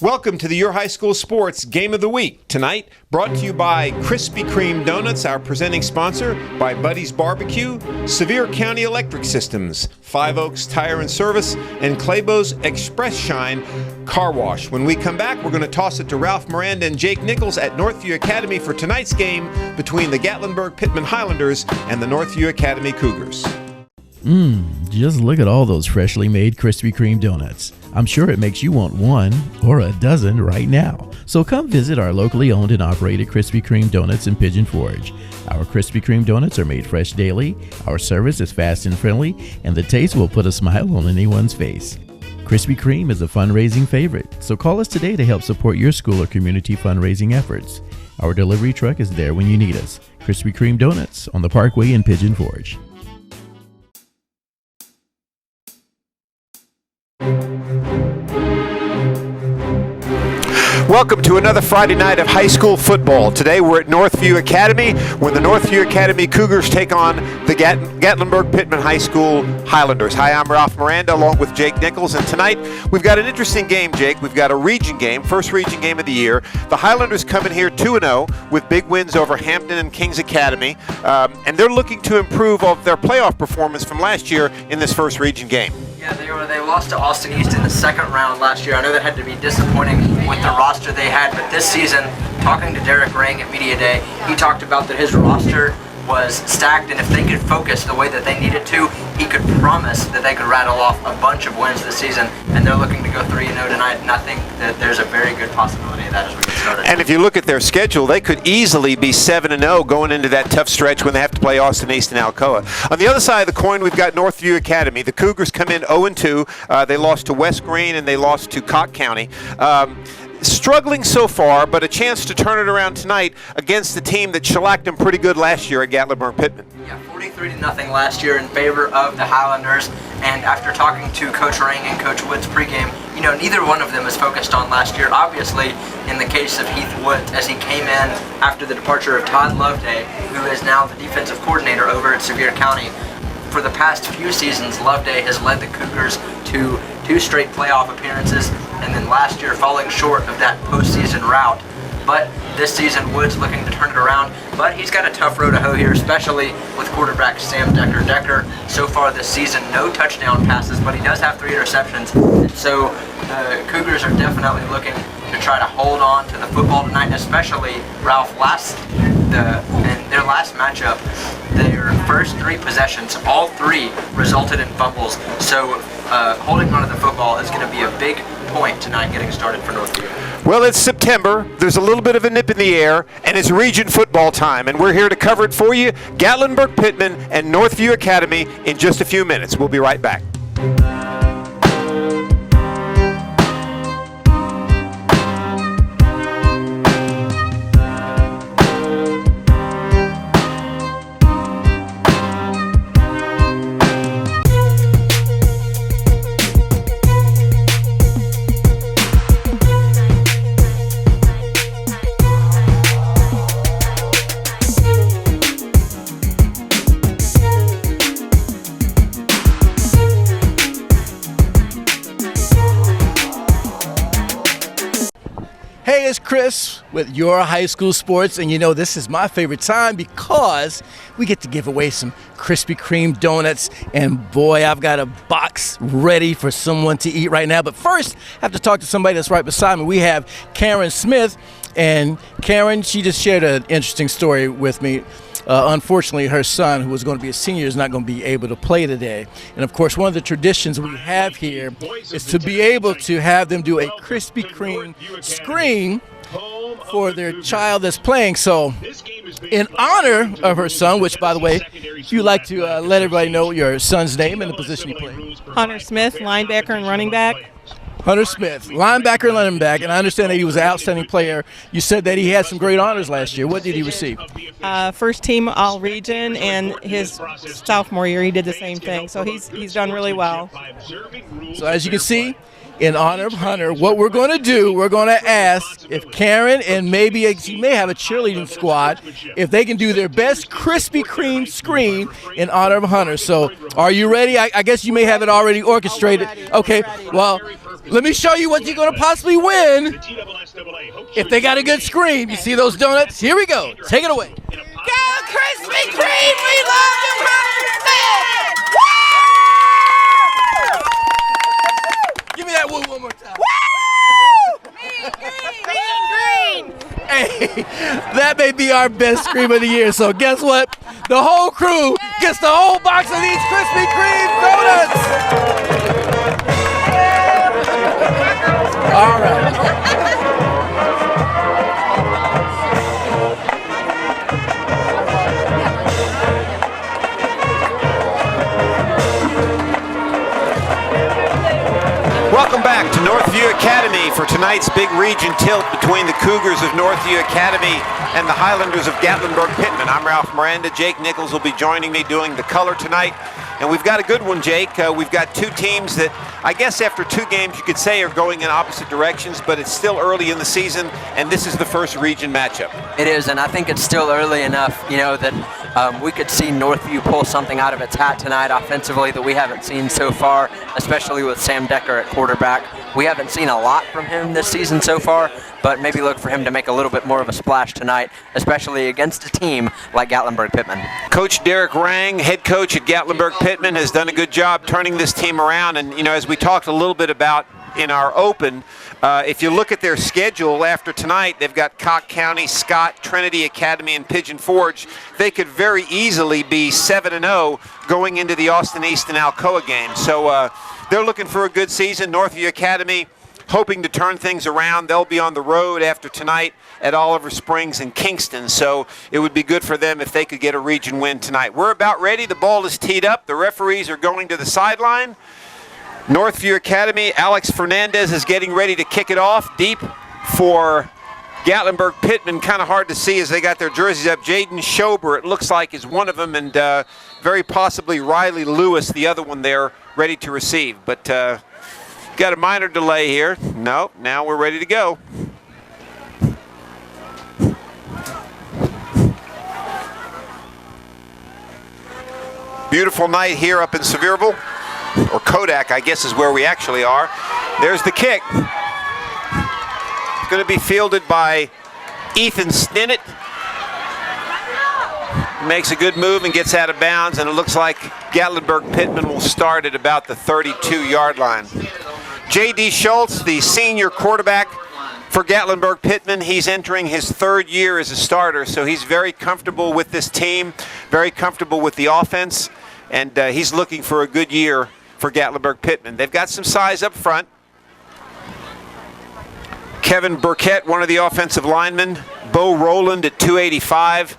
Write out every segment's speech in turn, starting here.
Welcome to the Your High School Sports Game of the Week. Tonight, brought to you by Krispy Kreme Donuts, our presenting sponsor, by Buddy's Barbecue, Sevier County Electric Systems, Five Oaks Tire and Service, and Claybo's Express Shine Car Wash. When we come back, we're going to toss it to Ralph Miranda and Jake Nichols at Northview Academy for tonight's game between the Gatlinburg Pittman Highlanders and the Northview Academy Cougars. Just look at all those freshly made Krispy Kreme donuts. I'm sure it makes you want one or a dozen right now. So come visit our locally owned and operated Krispy Kreme donuts in Pigeon Forge. Our Krispy Kreme donuts are made fresh daily, our service is fast and friendly, and the taste will put a smile on anyone's face. Krispy Kreme is a fundraising favorite, so call us today to help support your school or community fundraising efforts. Our delivery truck is there when you need us. Krispy Kreme Donuts on the Parkway in Pigeon Forge. Welcome to another Friday night of high school football. Today we're at Northview Academy when the Northview Academy Cougars take on the Gatlinburg Pittman High School Highlanders. Hi, I'm Ralph Miranda along with Jake Nichols, and tonight we've got an interesting game, Jake. We've got a region game, first region game of the year. The Highlanders come in here 2-0 with big wins over Hampton and Kings Academy, and they're looking to improve of their playoff performance from last year in this first region game. Yeah, they lost to Austin East in the second round last year. I know that had to be disappointing with the roster they had, but this season, talking to Derek Rang at Media Day, he talked about that his roster was stacked, and if they could focus the way that they needed to, he could promise that they could rattle off a bunch of wins this season, and they're looking to go 3-0 tonight, and I think that there's a very good possibility of that as we get started. And if you look at their schedule, they could easily be 7-0 going into that tough stretch when they have to play Austin East and Alcoa. On the other side of the coin, we've got Northview Academy. The Cougars come in 0-2. They lost to West Green and they lost to Cocke County. Struggling so far, but a chance to turn it around tonight against the team that shellacked them pretty good last year at Gatlinburg Pittman. Yeah, 43-0 last year in favor of the Highlanders, and after talking to Coach Rang and Coach Woods pregame, you know, neither one of them is focused on last year. Obviously, in the case of Heath Woods, as he came in after the departure of Todd Loveday, who is now the defensive coordinator over at Sevier County. For the past few seasons, Loveday has led the Cougars to 2 straight playoff appearances, and then last year falling short of that postseason route. But this season, Woods looking to turn it around, but he's got a tough road to hoe here, especially with quarterback Sam Decker. Decker, so far this season, no touchdown passes, but he does have 3 interceptions, and so the Cougars are definitely looking to try to hold on to the football tonight, especially Ralph, in their last matchup, their first 3 possessions, all 3 resulted in fumbles. So holding on to the football is going to be a big point tonight getting started for Northview. Well, it's September. There's a little bit of a nip in the air, and it's region football time, and we're here to cover it for you. Gatlinburg Pittman and Northview Academy in just a few minutes. We'll be right back. Hey, it's Chris with Your High School Sports, and you know this is my favorite time because we get to give away some Krispy Kreme donuts, and boy, I've got a box ready for someone to eat right now. But first, I have to talk to somebody that's right beside me. We have Karen Smith, and Karen, she just shared an interesting story with me. Unfortunately, her son, who was going to be a senior, is not going to be able to play today. And of course, one of the traditions we have here is to be able to have them do a Krispy Kreme screen for their child that's playing. So in honor of her son, which, by the way, if you'd like to let everybody know your son's name and the position he plays. Hunter Smith, linebacker and running back. Hunter Smith, linebacker and running back, and I understand that he was an outstanding player. You said that he had some great honors last year. What did he receive? First team All-Region, and his sophomore year he did the same thing. So he's done really well. So as you can see, in honor of Hunter, what we're going to do, we're going to ask if Karen and maybe she may have a cheerleading squad, if they can do their best Krispy Kreme screen in honor of Hunter. So are you ready? I guess you may have it already orchestrated. Okay, well, let me show you what you're going to possibly win if they got a good screen. You see those donuts? Here we go. Take it away. Go Krispy Kreme! We love you, Highlanders! Woo! Give me that woo one more time. Woo! Mean green! Hey, that may be our best scream of the year. So guess what? The whole crew gets the whole box of these Krispy Kreme donuts. All right. Welcome back to Northview Academy for tonight's big region tilt between the Cougars of Northview Academy and the Highlanders of Gatlinburg Pittman. I'm Ralph Miranda. Jake Nichols will be joining me doing the color tonight. And we've got a good one, Jake. We've got two teams that I guess after two games you could say are going in opposite directions, but it's still early in the season, and this is the first region matchup. It is, and I think it's still early enough, you know, that we could see Northview pull something out of its hat tonight offensively that we haven't seen so far, especially with Sam Decker at quarterback. We haven't seen a lot from him this season so far, but maybe look for him to make a little bit more of a splash tonight, especially against a team like Gatlinburg Pittman. Coach Derek Rang, head coach at Gatlinburg Pittman, has done a good job turning this team around. And, you know, as we talked a little bit about in our open, if you look at their schedule after tonight, they've got Cocke County, Scott, Trinity Academy, and Pigeon Forge. They could very easily be 7-0 going into the Austin East and Alcoa game. So they're looking for a good season. Northview Academy hoping to turn things around. They'll be on the road after tonight at Oliver Springs and Kingston, so it would be good for them if they could get a region win tonight. We're about ready. The ball is teed up. The referees are going to the sideline. Northview Academy, Alex Fernandez is getting ready to kick it off. Deep for Gatlinburg Pittman, kind of hard to see as they got their jerseys up. Jaden Schober, it looks like, is one of them, and very possibly Riley Lewis, the other one there, ready to receive. But got a minor delay here. No, now we're ready to go. Beautiful night here up in Sevierville, or Kodak, I guess is where we actually are. There's the kick. It's going to be fielded by Ethan Stinnett. Makes a good move and gets out of bounds, and it looks like Gatlinburg Pittman will start at about the 32-yard line. J.D. Schultz, the senior quarterback for Gatlinburg Pittman, he's entering his third year as a starter, so he's very comfortable with this team, very comfortable with the offense, and he's looking for a good year for Gatlinburg Pittman. They've got some size up front. Kevin Burkett, one of the offensive linemen. Bo Rowland at 285.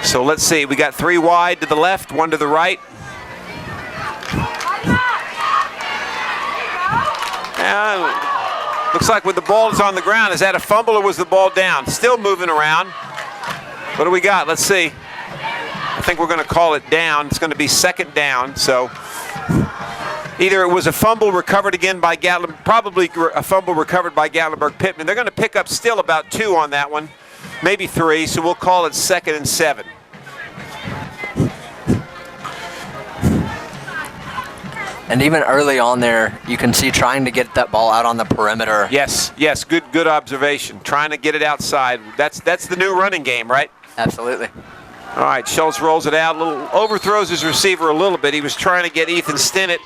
So let's see, we got three wide to the left, one to the right. Looks like when the ball is on the ground, is that a fumble or was the ball down? Still moving around. What do we got? Let's see. I think we're going to call it down. It's going to be second down. So either it was a fumble recovered again by Gatlinburg, probably a fumble recovered by Gatlinburg Pittman. They're going to pick up still about 2 on that one, maybe 3. So we'll call it 2nd and 7. And even early on there, you can see trying to get that ball out on the perimeter. Yes, good observation. Trying to get it outside. That's the new running game, right? Absolutely. All right, Schultz rolls it out, overthrows his receiver a little bit. He was trying to get Ethan Stinnett.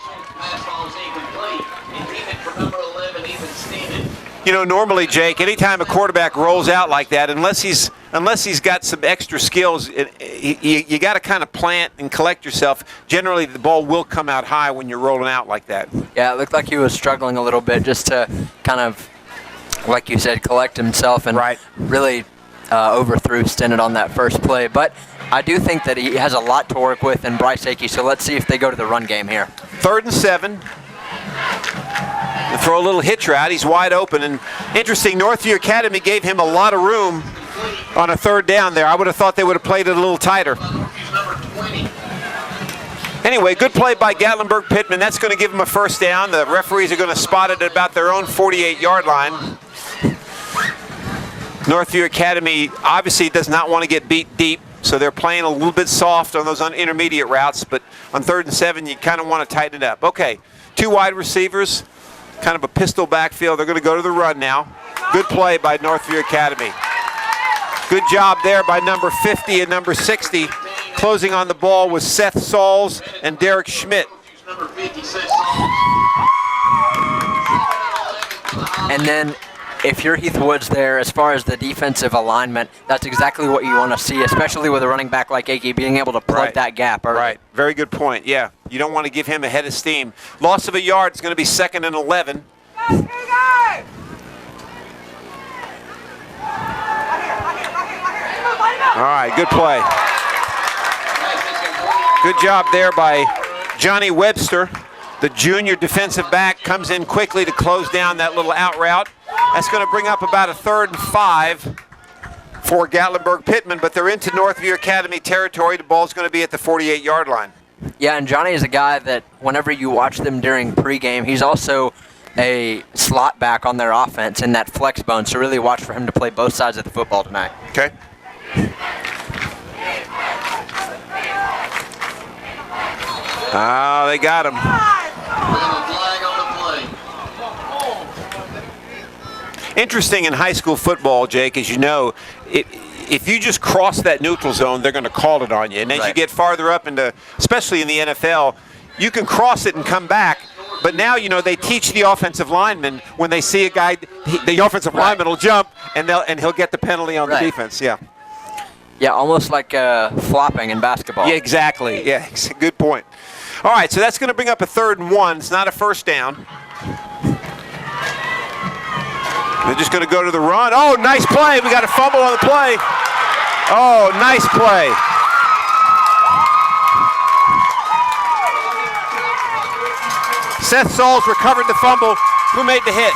You know, normally, Jake, anytime a quarterback rolls out like that, unless he's got some extra skills, you got to kind of plant and collect yourself. Generally, the ball will come out high when you're rolling out like that. Yeah, it looked like he was struggling a little bit just to kind of, like you said, collect himself and really overthrew Stinnett on that first play. But I do think that he has a lot to work with in Bryce Akey, so let's see if they go to the run game here. 3rd and 7. They throw a little hitch route. He's wide open. And interesting, Northview Academy gave him a lot of room on a 3rd down there. I would have thought they would have played it a little tighter. Anyway, good play by Gatlinburg Pittman. That's going to give him a 1st down. The referees are going to spot it at about their own 48-yard line. Northview Academy obviously does not want to get beat deep, so they're playing a little bit soft on those intermediate routes, but on 3rd and 7, you kind of want to tighten it up. Okay, 2 wide receivers. kind of a pistol backfield. They're going to go to the run now. Good play by Northview Academy. Good job there by number 50 and number 60. Closing on the ball was Seth Sauls and Derek Schmidt. And then if you're Heath Woods there, as far as the defensive alignment, that's exactly what you want to see, especially with a running back like Akey being able to plug that gap early. Right. Very good point. Yeah. You don't want to give him a head of steam. Loss of a yard is going to be 2nd and 11. All right, good play. Good job there by Johnny Webster. The junior defensive back comes in quickly to close down that little out route. That's going to bring up about a 3rd and 5 for Gatlinburg Pittman, but they're into Northview Academy territory. The ball's going to be at the 48-yard line. Yeah, and Johnny is a guy that whenever you watch them during pregame, he's also a slot back on their offense in that flex bone, so really watch for him to play both sides of the football tonight. Okay. Oh, they got him. Interesting in high school football, Jake, as you know, if you just cross that neutral zone, they're going to call it on you. And as you get farther up into, especially in the NFL, you can cross it and come back. But now, you know, they teach the offensive linemen when they see a guy, the offensive lineman will jump and he'll get the penalty on the defense. Yeah. Yeah, almost like flopping in basketball. Yeah, exactly. Yeah, good point. All right, so that's going to bring up a 3rd and 1. It's not a first down. They're just going to go to the run. Oh, nice play. We got a fumble on the play. Oh, nice play. Seth Sauls recovered the fumble. Who made the hit?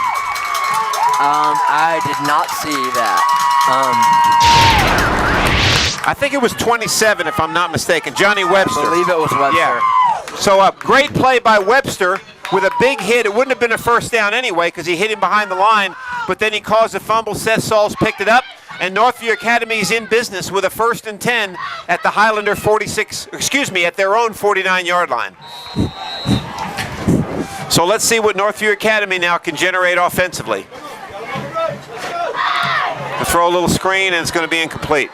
I did not see that. I think it was 27, if I'm not mistaken. Johnny Webster. I believe it was Webster. Yeah. So a great play by Webster with a big hit. It wouldn't have been a first down anyway because he hit him behind the line, but then he caused a fumble. Seth Sauls picked it up, and Northview Academy is in business with a 1st and 10 at the Highlander at their own 49-yard line. So let's see what Northview Academy now can generate offensively. They'll throw a little screen, and it's going to be incomplete.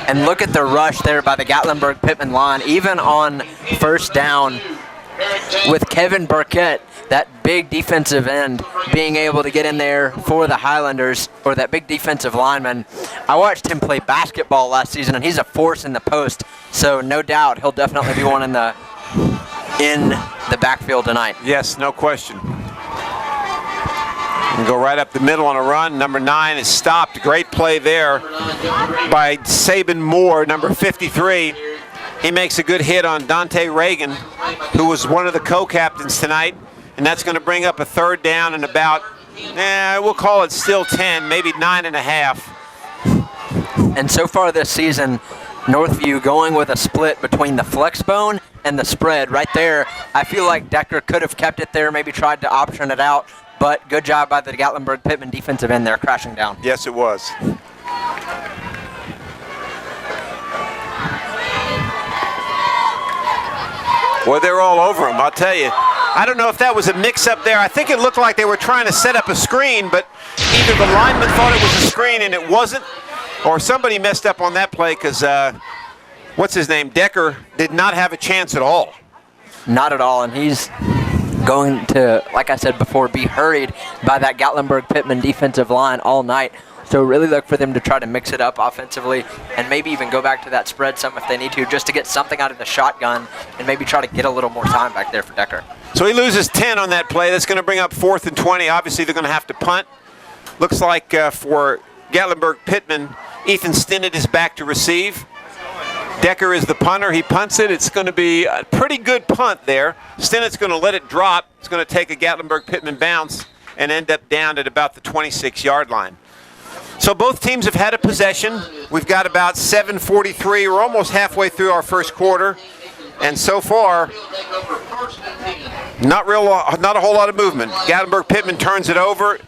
And look at the rush there by the Gatlinburg Pittman line, even on 1st down with Kevin Burkett, that big defensive end, being able to get in there for the Highlanders, or that big defensive lineman. I watched him play basketball last season, and he's a force in the post, so no doubt he'll definitely be one in the backfield tonight. Yes, no question. And go right up the middle on a run. Number 9 is stopped. Great play there by Saban Moore, number 53. He makes a good hit on Dante Reagan, who was one of the co-captains tonight. And that's going to bring up a 3rd down and about, we'll call it still 10, maybe 9.5. And so far this season, Northview going with a split between the flex bone and the spread. Right there, I feel like Decker could have kept it there, maybe tried to option it out. But good job by the Gatlinburg Pittman defensive end there, crashing down. Yes, it was. Well, they're all over him, I'll tell you. I don't know if that was a mix-up there. I think it looked like they were trying to set up a screen, but either the lineman thought it was a screen and it wasn't, or somebody messed up on that play because, what's his name, Decker, did not have a chance at all. Not at all, and he's going to, like I said before, be hurried by that Gatlinburg Pittman defensive line all night. So really look for them to try to mix it up offensively and maybe even go back to that spread some if they need to, just to get something out of the shotgun and maybe try to get a little more time back there for Decker. So he loses 10 on that play. That's going to bring up 4th and 20. Obviously, they're going to have to punt. Looks like for Gatlinburg Pittman, Ethan Stinnett is back to receive. Decker is the punter. He punts it. It's going to be a pretty good punt there. Stinnett's going to let it drop. It's going to take a Gatlinburg Pittman bounce and end up down at about the 26-yard line. So both teams have had a possession. We've got about 7:43. We're almost halfway through our first quarter. And so far, not a whole lot of movement. Gatlinburg Pittman turns it over.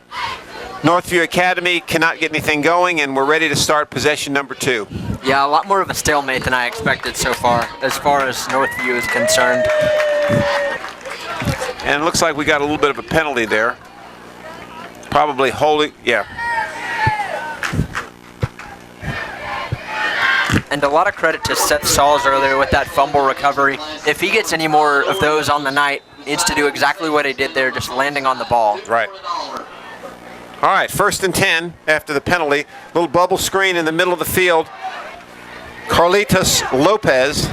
Northview Academy cannot get anything going, and we're ready to start possession number 2. Yeah, a lot more of a stalemate than I expected so far as Northview is concerned. And it looks like we got a little bit of a penalty there. Probably holding, yeah. And a lot of credit to Seth Sauls earlier with that fumble recovery. If he gets any more of those on the night, he needs to do exactly what he did there, just landing on the ball. Right. All right, 1st and 10 after the penalty. Little bubble screen in the middle of the field. Carlitos Lopez.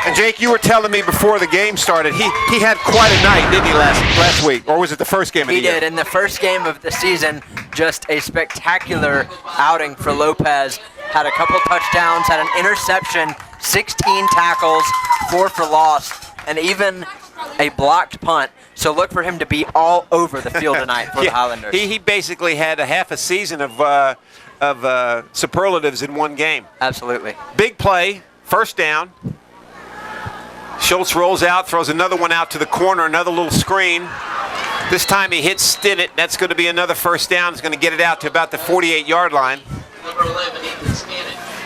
And Jake, you were telling me before the game started, he had quite a night, didn't he, last week? Or was it the first game of the year? He did. In the first game of the season, just a spectacular outing for Lopez. Had a couple touchdowns, had an interception, 16 tackles, 4 for loss, and even a blocked punt. So look for him to be all over the field tonight for the Highlanders. He basically had a half a season of superlatives in one game. Absolutely. Big play, 1st down. Schultz rolls out, throws another one out to the corner, another little screen. This time he hits Stinnett. That's going to be another 1st down. He's going to get it out to about the 48-yard line.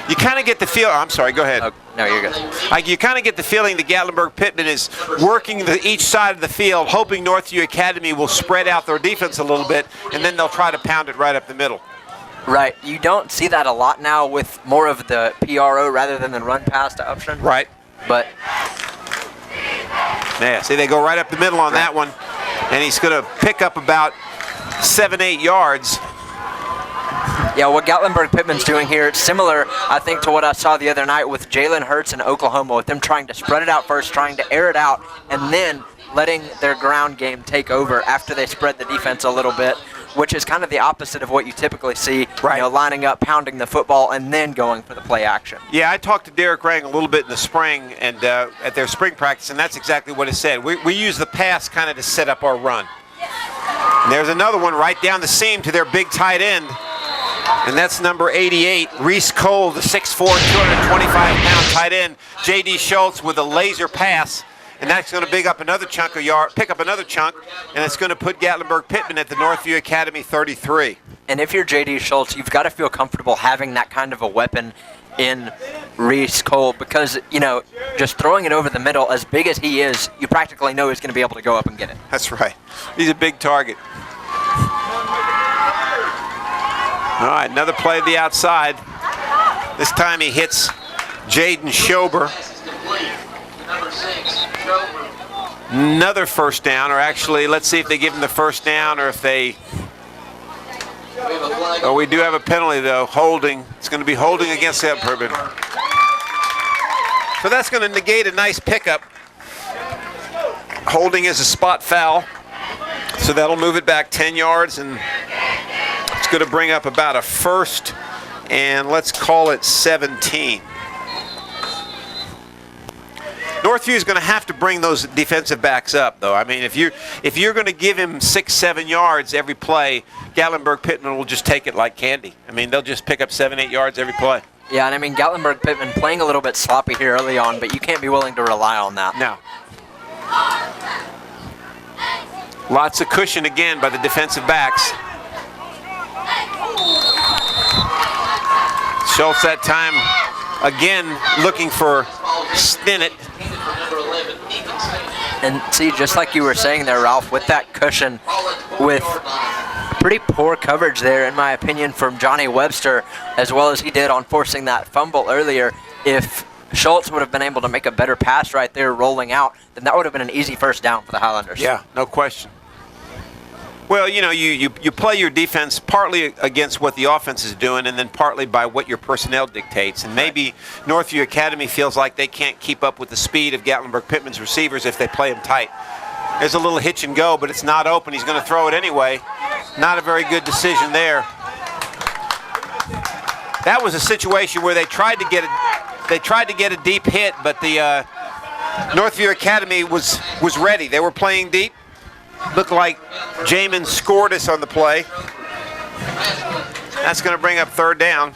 You kind of get the feel. I'm sorry, go ahead. Oh, no, you're good. You kind of get the feeling that Gatlinburg Pittman is working each side of the field, hoping Northview Academy will spread out their defense a little bit, and then they'll try to pound it right up the middle. Right. You don't see that a lot now with more of the PRO rather than the run-pass option. Right. But yeah, see, they go right up the middle on that one, and he's going to pick up about 7-8 yards. Yeah, what Gatlinburg Pittman's doing here, it's similar, I think, to what I saw the other night with Jalen Hurts in Oklahoma, with them trying to spread it out first, trying to air it out, and then letting their ground game take over after they spread the defense a little bit, which is kind of the opposite of what you typically see, right. You know, lining up, pounding the football, and then going for the play action. Yeah, I talked to Derek Rang a little bit in the spring and at their spring practice, and that's exactly what he said. We use the pass kind of to set up our run. And there's another one right down the seam to their big tight end. And that's number 88, Reese Cole, the 6'4", 225-pound tight end. J.D. Schultz with a laser pass, and that's going to pick up another chunk, and it's going to put Gatlinburg Pittman at the Northview Academy 33. And if you're J.D. Schultz, you've got to feel comfortable having that kind of a weapon in Reese Cole because, you know, just throwing it over the middle, as big as he is, you practically know he's going to be able to go up and get it. That's right. He's a big target. All right, another play to the outside. This time he hits Jaden Schober. Another 1st down, or actually, let's see if they give him the 1st down or if they... Oh, we do have a penalty, though. Holding. It's going to be holding against that Pittman. So that's going to negate a nice pickup. Holding is a spot foul. So that'll move it back 10 yards, and it's going to bring up about a 1st, and let's call it 17. Northview is going to have to bring those defensive backs up, though. I mean, if you're going to give him 6-7 yards every play, Gatlinburg Pittman will just take it like candy. I mean, they'll just pick up 7-8 yards every play. Yeah, and I mean, Gatlinburg Pittman playing a little bit sloppy here early on, but you can't be willing to rely on that. No. Lots of cushion again by the defensive backs. Schultz that time again looking for Stinnett. And see, just like you were saying there, Ralph, with that cushion, with pretty poor coverage there, in my opinion, from Johnny Webster, as well as he did on forcing that fumble earlier, if Schultz would have been able to make a better pass right there rolling out, then that would have been an easy 1st down for the Highlanders. Yeah, no question. Well, you know, you play your defense partly against what the offense is doing and then partly by what your personnel dictates. And maybe Northview Academy feels like they can't keep up with the speed of Gatlinburg Pittman's receivers if they play them tight. There's a little hitch and go, but it's not open. He's going to throw it anyway. Not a very good decision there. That was a situation where they tried to get a deep hit, but the Northview Academy was ready. They were playing deep. Looked like Jamin scored us on the play. That's going to bring up 3rd down.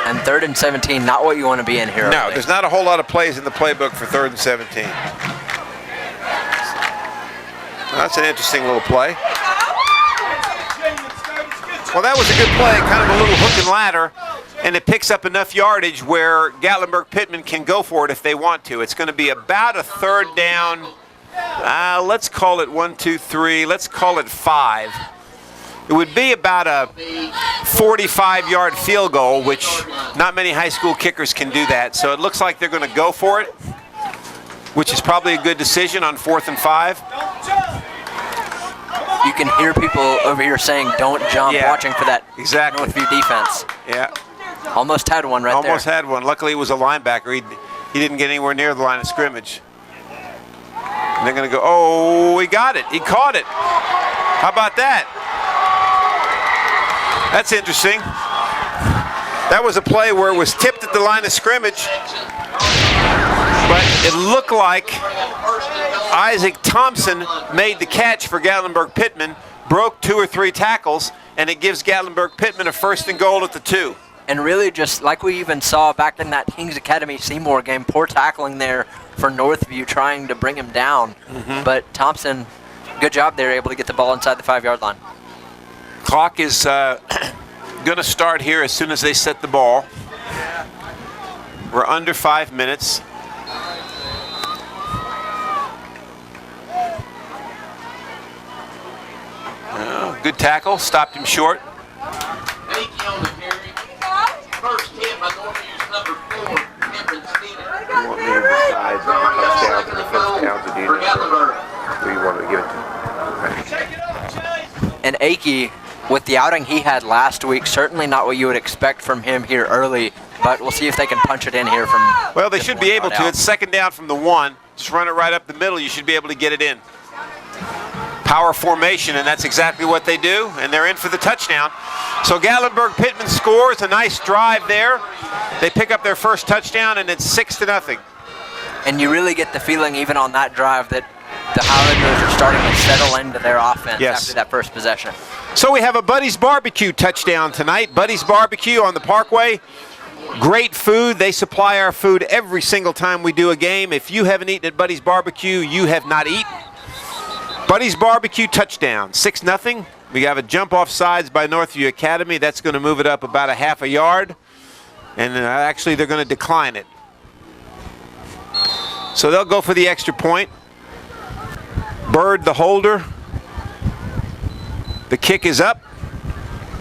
And 3rd and 17, not what you want to be in here. No, there's not a whole lot of plays in the playbook for 3rd and 17. That's an interesting little play. Well, that was a good play, kind of a little hook and ladder, and it picks up enough yardage where Gatlinburg Pittman can go for it if they want to. It's going to be about a third down. Let's call it 1, 2, 3. Let's call it 5. It would be about a 45-yard field goal, which not many high school kickers can do that. So it looks like they're going to go for it, which is probably a good decision on 4th and 5. You can hear people over here saying, "Don't jump," watching for that exactly Northview defense. Yeah. Almost had one right there. Almost had one. Luckily, it was a linebacker. He didn't get anywhere near the line of scrimmage. And they're going to go, oh, he got it. He caught it. How about that? That's interesting. That was a play where it was tipped at the line of scrimmage, but it looked like Isaac Thompson made the catch for Gatlinburg Pittman, broke 2 or 3 tackles, and it gives Gatlinburg Pittman a 1st and goal at the 2. And really, just like we even saw back in that Kings Academy Seymour game, poor tackling there for Northview, trying to bring him down. But Thompson, good job there, able to get the ball inside the 5-yard line. Clock is going to start here as soon as they set the ball. We're under 5 minutes. Good tackle, stopped him short. First hit by Northview's number 4, Cameron Steven. You want me to decide the touchdowns and the fifth downs, or do you want to give it to? And Akey, with the outing he had last week, certainly not what you would expect from him here early, but we'll see if they can punch it in here from. Well, they should be able to. It's 2nd down from the 1. Just run it right up the middle. You should be able to get it in. Power formation, and that's exactly what they do, and they're in for the touchdown. So Gatlinburg Pittman scores a nice drive there. They pick up their first touchdown, and it's 6-0. And you really get the feeling, even on that drive, that the Highlanders are starting to settle into their offense after that first possession. So we have a Buddy's Barbecue touchdown tonight. Buddy's Barbecue on the Parkway. Great food. They supply our food every single time we do a game. If you haven't eaten at Buddy's Barbecue, you have not eaten. Buddy's Barbecue touchdown, 6-0. We have a jump off sides by Northview Academy. That's going to move it up about a half a yard. And actually, they're going to decline it. So they'll go for the extra point. Bird, the holder. The kick is up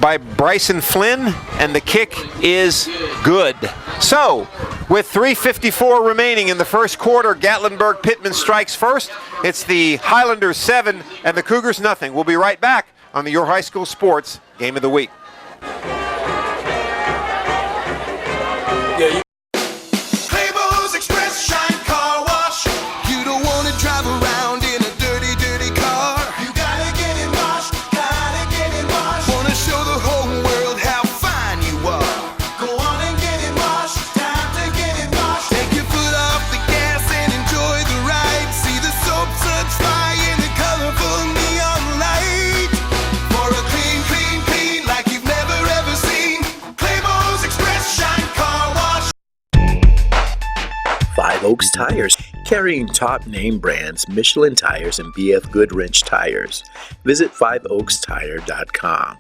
by Bryson Flynn, and the kick is good. So, with 3:54 remaining in the first quarter, Gatlinburg Pittman strikes first. It's the Highlanders 7 and the Cougars nothing. We'll be right back on the Your High School Sports Game of the Week. Express Shine Car Wash. You don't want to drive around in a dirty, dirty car. You gotta get it washed, gotta get it washed. Wanna show the whole world how fine you are. Go on and get it washed, time to get it washed. Take your foot off the gas and enjoy the ride. See the soap suds fly in the colorful neon light. For a clean, clean, clean like you've never ever seen. Claymore's Express Shine Car Wash. Five Oaks Tires, carrying top name brands Michelin Tires and BF Goodwrench Tires. Visit 5oakstire.com.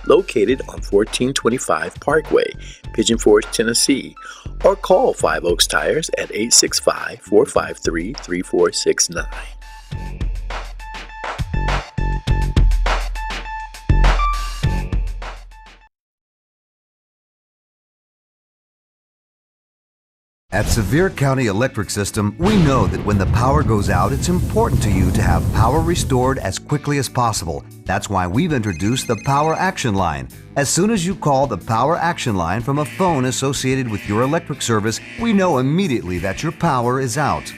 Located on 1425 Parkway, Pigeon Forge, Tennessee, or call 5 Oaks Tires at 865-453-3469. At Sevier County Electric System, we know that when the power goes out, it's important to you to have power restored as quickly as possible. That's why we've introduced the Power Action Line. As soon as you call the Power Action Line from a phone associated with your electric service, we know immediately that your power is out.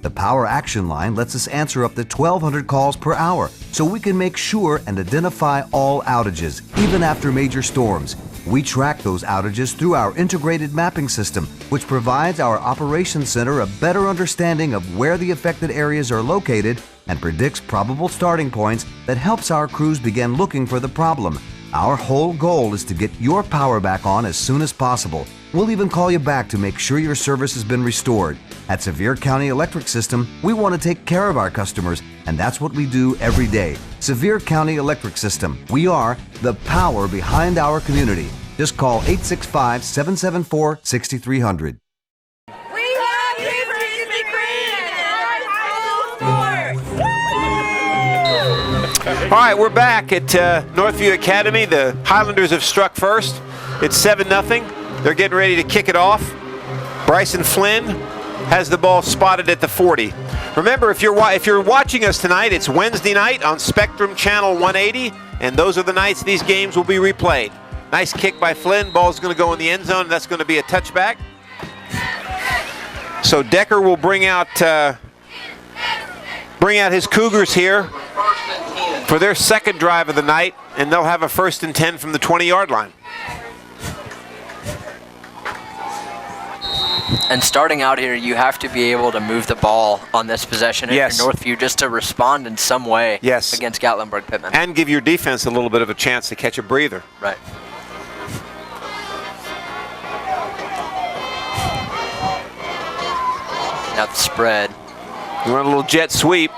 The Power Action Line lets us answer up to 1,200 calls per hour, so we can make sure and identify all outages, even after major storms. We track those outages through our integrated mapping system, which provides our operations center a better understanding of where the affected areas are located and predicts probable starting points that helps our crews begin looking for the problem. Our whole goal is to get your power back on as soon as possible. We'll even call you back to make sure your service has been restored. At Sevier County Electric System, we want to take care of our customers, and that's what we do every day. Sevier County Electric System. We are the power behind our community. Just call 865-774-6300. All right, we're back at Northview Academy. The Highlanders have struck first. It's 7-0. They're getting ready to kick it off. Bryson Flynn has the ball spotted at the 40. Remember, if you're watching us tonight, it's Wednesday night on Spectrum Channel 180, and those are the nights these games will be replayed. Nice kick by Flynn. Ball's going to go in the end zone, and that's going to be a touchback. So Decker will bring out his Cougars here for their second drive of the night, and they'll have a 1st and 10 from the 20-yard line. And starting out here, you have to be able to move the ball on this possession Yes. if you're Northview, just to respond in some way Yes. against Gatlinburg Pittman. And give your defense a little bit of a chance to catch a breather. Right. Now the spread. You want a little jet sweep,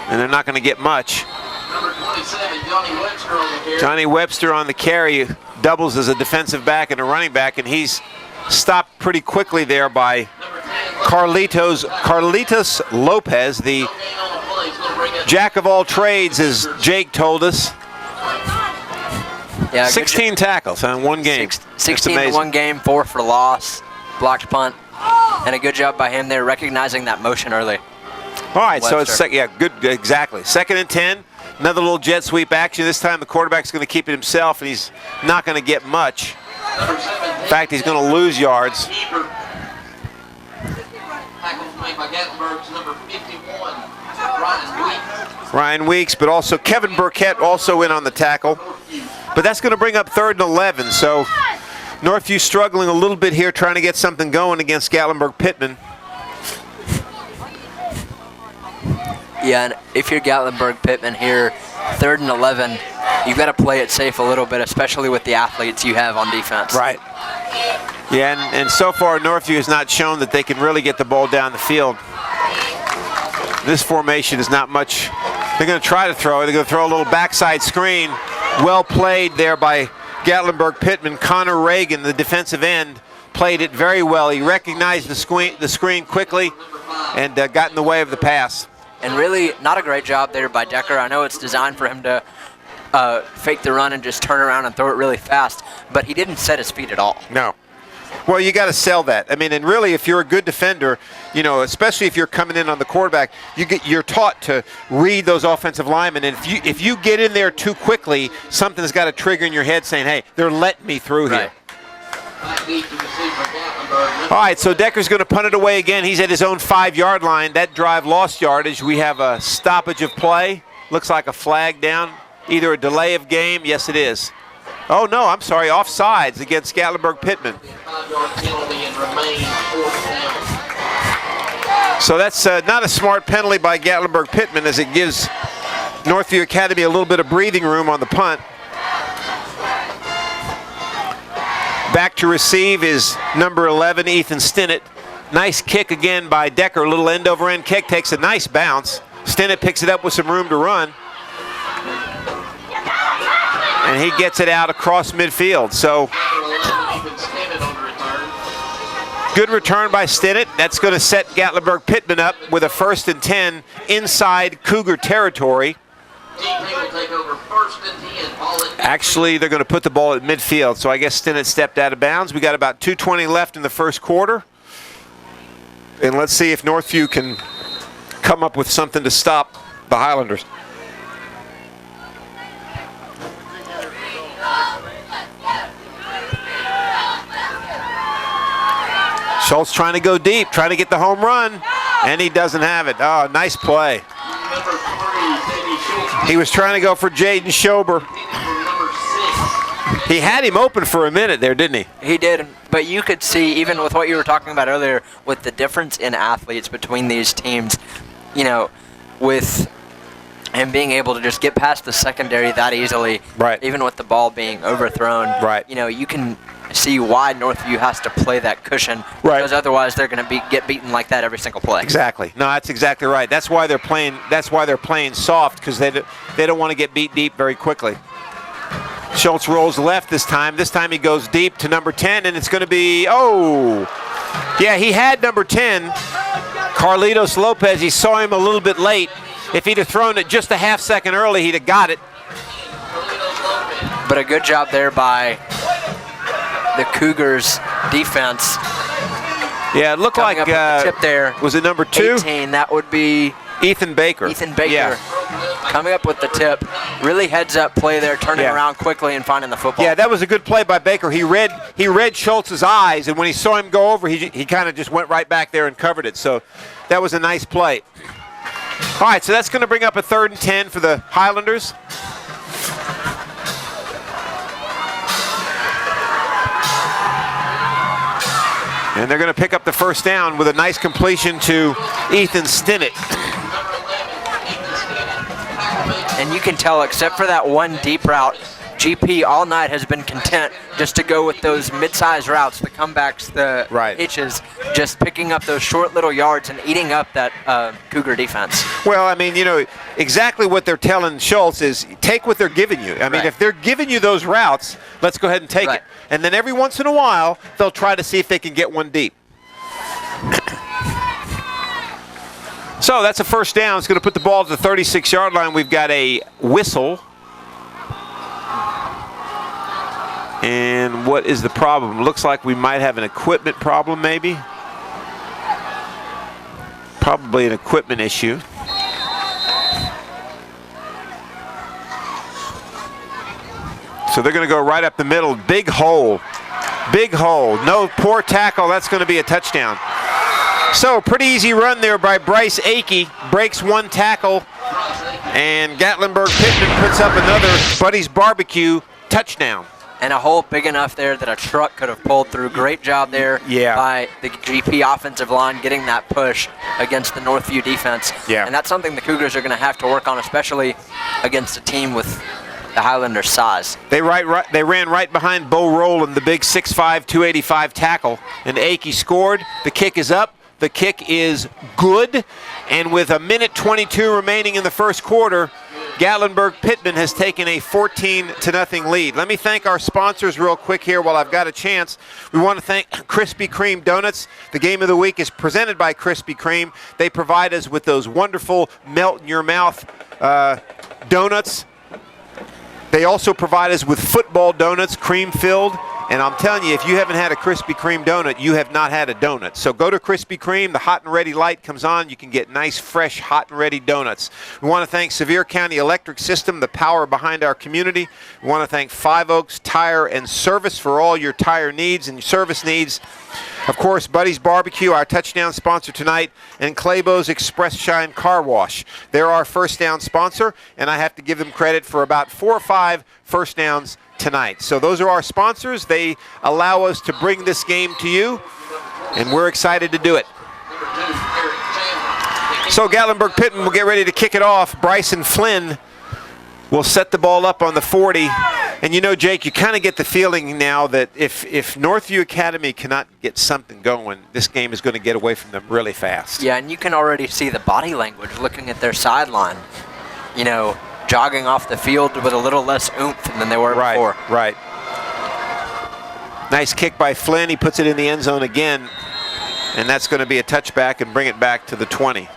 and they're not going to get much. Number 27, Johnny Webster on the carry. Johnny Webster on the carry doubles as a defensive back and a running back, and he's stopped pretty quickly there by Carlitos Lopez, the jack of all trades, as Jake told us. Yeah, 16 tackles in one game. 16 in one game, 4 for loss, blocked punt, and a good job by him there recognizing that motion early. All right, so it's Webster. good, exactly. 2nd and 10, another little jet sweep action. This time the quarterback's going to keep it himself, and he's not going to get much. In fact, he's going to lose yards. Tackles made by Gatlinburg's number 51, Ryan Weeks, but also Kevin Burkett also in on the tackle. But that's going to bring up 3rd and 11. So Northview struggling a little bit here, trying to get something going against Gatlinburg Pittman. Yeah, and if you're Gatlinburg Pittman here, 3rd and 11, you've got to play it safe a little bit, especially with the athletes you have on defense. Right. Yeah, and so far Northview has not shown that they can really get the ball down the field. This formation is not much. They're going to try to throw it. They're going to throw a little backside screen. Well played there by Gatlinburg Pittman. Connor Reagan, the defensive end, played it very well. He recognized the screen quickly and got in the way of the pass. And really, not a great job there by Decker. I know it's designed for him to fake the run and just turn around and throw it really fast, but he didn't set his feet at all. No. Well, you got to sell that. I mean, and really, if you're a good defender, you know, especially if you're coming in on the quarterback, you're taught to read those offensive linemen. And if you get in there too quickly, something's got to trigger in your head saying, "Hey, they're letting me through here." All right, so Decker's going to punt it away again. He's at his own 5-yard line. That drive lost yardage. We have a stoppage of play. Looks like a flag down. Either a delay of game. Yes, it is. Oh, no, I'm sorry. Offsides against Gatlinburg Pittman. So that's not a smart penalty by Gatlinburg Pittman, as it gives Northview Academy a little bit of breathing room on the punt. Back to receive is number 11, Ethan Stinnett. Nice kick again by Decker. A little end-over-end kick. Takes a nice bounce. Stinnett picks it up with some room to run. And he gets it out across midfield. So good return by Stinnett. That's going to set Gatlinburg Pittman up with a 1st and 10 inside Cougar territory. Actually, they're going to put the ball at midfield, so I guess Stinnett stepped out of bounds. We got about 2:20 left in the first quarter. And let's see if Northview can come up with something to stop the Highlanders. Schultz trying to go deep, trying to get the home run, and he doesn't have it. Oh, nice play. He was trying to go for Jaden Schober. He had him open for a minute there, didn't he? He did, but you could see, even with what you were talking about earlier, with the difference in athletes between these teams, you know, with him being able to just get past the secondary that easily, right? Even with the ball being overthrown, right? You know, you can see why Northview has to play that cushion, Right. because otherwise they're going to get beaten like that every single play. Exactly. No, that's exactly right. That's why they're playing. That's why they're playing soft, because they don't want to get beat deep very quickly. Schultz rolls left this time. This time he goes deep to number 10, and it's going to be yeah, he had number 10, Carlitos Lopez. He saw him a little bit late. If he'd have thrown it just a half second early, he'd have got it. But a good job there by the Cougars defense. Yeah, it looked Coming like up with the tip there. Was it number 2? 18, that would be Ethan Baker. Ethan Baker. Yeah. Coming up with the tip. Really heads up play there, turning around quickly and finding the football. Yeah, that was a good play by Baker. He read Schultz's eyes, and when he saw him go over, he kind of just went right back there and covered it. So that was a nice play. All right, so that's going to bring up a 3rd and 10 for the Highlanders. And they're going to pick up the first down with a nice completion to Ethan Stinnett. And you can tell, except for that one deep route, GP all night has been content just to go with those mid-sized routes, the comebacks, the hitches, just picking up those short little yards and eating up that Cougar defense. Well, I mean, you know, exactly what they're telling Schultz is take what they're giving you. I mean, if they're giving you those routes, let's go ahead and take it. And then every once in a while, they'll try to see if they can get one deep. So that's a first down. It's going to put the ball at the 36-yard line. We've got a whistle. And what is the problem? Looks like we might have an equipment problem, maybe. Probably an equipment issue. So they're going to go right up the middle. Big hole. Big hole. No, poor tackle. That's going to be a touchdown. So pretty easy run there by Bryce Akey. Breaks one tackle. And Gatlinburg Pittman puts up another Buddy's Barbecue touchdown. And a hole big enough there that a truck could have pulled through. Great job there by the GP offensive line getting that push against the Northview defense. Yeah. And that's something the Cougars are going to have to work on, especially against a team with the Highlanders' size. They ran right behind Bo Rowland, the big 6'5", 285 tackle, and Akey scored. The kick is up. The kick is good. And with a minute 22 remaining in the first quarter, Gatlinburg Pittman has taken a 14-0 lead. Let me thank our sponsors real quick here while I've got a chance. We want to thank Krispy Kreme Donuts. The game of the week is presented by Krispy Kreme. They provide us with those wonderful melt-in-your-mouth donuts. They also provide us with football donuts, cream-filled. And I'm telling you, if you haven't had a Krispy Kreme donut, you have not had a donut. So go to Krispy Kreme. The hot and ready light comes on. You can get nice, fresh, hot and ready donuts. We want to thank Sevier County Electric System, the power behind our community. We want to thank Five Oaks Tire and Service for all your tire needs and service needs. Of course, Buddy's Barbecue, our touchdown sponsor tonight, and Claybo's Express Shine Car Wash. They're our first down sponsor, and I have to give them credit for about 4 or 5 first downs tonight. So those are our sponsors. They allow us to bring this game to you, and we're excited to do it. So Gatlinburg Pittman will get ready to kick it off. Bryson Flynn will set the ball up on the 40. And you know, Jake, you kind of get the feeling now that if Northview Academy cannot get something going, this game is going to get away from them really fast. Yeah, and you can already see the body language looking at their sideline. You know, jogging off the field with a little less oomph than they were before. Right. Nice kick by Flynn. He puts it in the end zone again, and that's going to be a touchback and bring it back to the 20.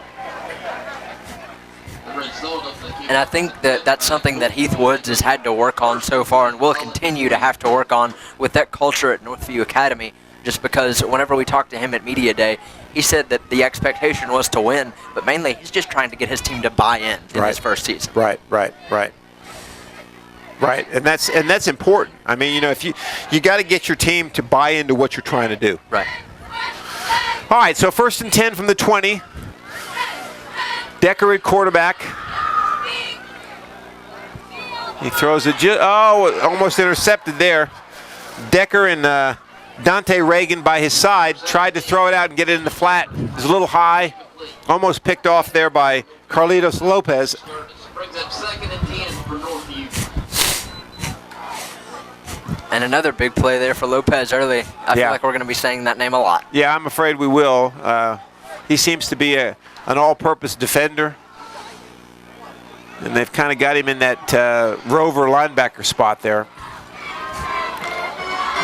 And I think that that's something that Heath Woods has had to work on so far and will continue to have to work on with that culture at Northview Academy, just because whenever we talked to him at Media Day, he said that the expectation was to win, but mainly he's just trying to get his team to buy in his first season. Right. And that's important. I mean, you know, if you got to get your team to buy into what you're trying to do. Right. All right, so 1st and 10 from the 20. Decker at quarterback. He throws it, almost intercepted there. Decker and Dante Reagan by his side tried to throw it out and get it in the flat. It was a little high, almost picked off there by Carlitos Lopez. Brings up 2nd and 10 for Northview. And another big play there for Lopez early. I feel like we're going to be saying that name a lot. Yeah, I'm afraid we will. He seems to be an all-purpose defender. And they've kind of got him in that rover linebacker spot there.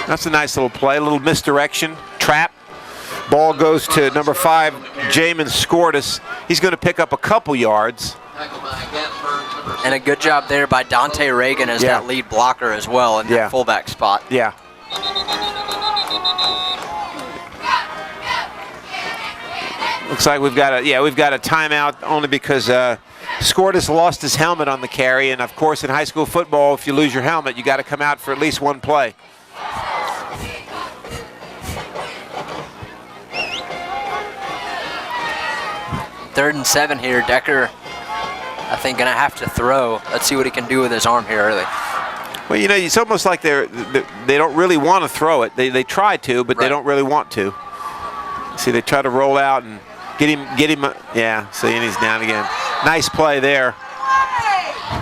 That's a nice little play, a little misdirection, trap. Ball goes to number 5, Jamin Scortis. He's going to pick up a couple yards. And a good job there by Dante Reagan as that lead blocker as well in that fullback spot. Yeah. Looks like we've got a timeout only because Scortis lost his helmet on the carry, and of course in high school football, if you lose your helmet, you got to come out for at least one play. Third and 7 here. Decker, I think, going to have to throw. Let's see what he can do with his arm here early. Well, you know, it's almost like they don't really want to throw it. They try to, but they don't really want to. See, they try to roll out and get him. Yeah, see, and he's down again. Nice play there.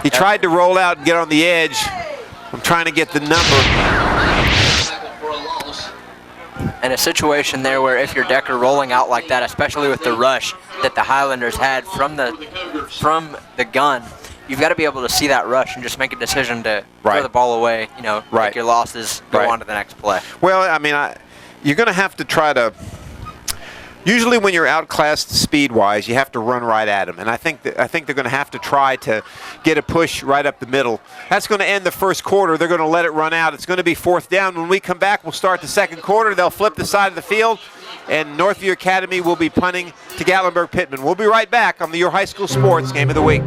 He tried to roll out and get on the edge. I'm trying to get the number. And a situation there where if you're Decker rolling out like that, especially with the rush that the Highlanders had from the gun, you've got to be able to see that rush and just make a decision to throw the ball away, you know, take your losses, go on to the next play. Well, I mean, you're going to have to try to. Usually when you're outclassed speed-wise, you have to run right at them. And I think they're going to have to try to get a push right up the middle. That's going to end the first quarter. They're going to let it run out. It's going to be 4th down. When we come back, we'll start the second quarter. They'll flip the side of the field, and Northview Academy will be punting to Gatlinburg Pittman. We'll be right back on the Your High School Sports Game of the Week.